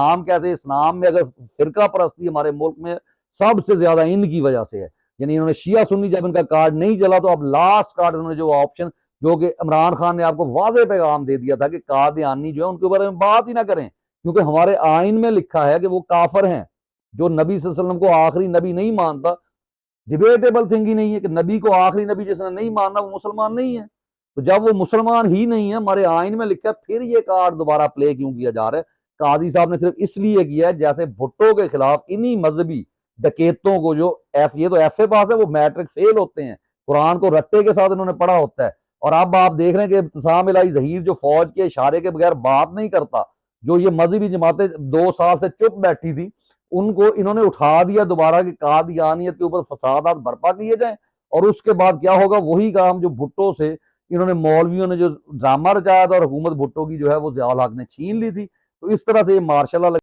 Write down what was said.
इस्लाम कैसे, इस्लाम में अगर फिरका परस्ती हमारे मुल्क में सबसे ज्यादा इनकी वजह से है। यानी इन्होंने शिया सुन्नी जब इनका कार्ड नहीं चला तो अब लास्ट कार्ड इन्होंने जो ऑप्शन, जो कि इमरान खान ने आपको वाजे पैगाम दे दिया था कि कादियानी जो है उनके बारे में बात ही ना करें, क्योंकि हमारे आइन में लिखा है कि वो काफर हैं। जो नबी सल्लल्लाहु अलैहि वसल्लम को आखिरी नबी नहीं मानता, डिबेटेबल थिंग ही नहीं है कि नबी को आखिरी नबी जिसने नहीं मानना वो मुसलमान नहीं है। तो जब वो मुसलमान ही नहीं है, हमारे आइन में लिखा है, फिर ये कार्ड दोबारा प्ले क्यों किया जा रहा है? काजी साहब ने सिर्फ इसलिए किया है जैसे भुट्टो के खिलाफ इन्हीं मजहबी डकैतों को, जो ये तो एफ ए पास है, वो मैट्रिक फेल होते हैं, कुरान को रट्टे के साथ इन्होंने पढ़ा होता है। और अब आप देख रहे हैं कि इब्तिसाम इलाही जहीर जो फौज के इशारे के बगैर बात नहीं करता, जो ये मजहबी जमातें 2 साल से चुप बैठी थी, उनको इन्होंने उठा दिया दोबारा कि कादियानियत के ऊपर फसादात बर्पा किए जाएं। और उसके बाद क्या होगा? वही काम जो भुट्टो से इन्होंने, मौलवियों ने जो ड्रामा रचाया था और हुकूमत भुट्टो की जो है वो ज़िया उल हक ने छीन ली थी। तो इस तरह से ये मार्शल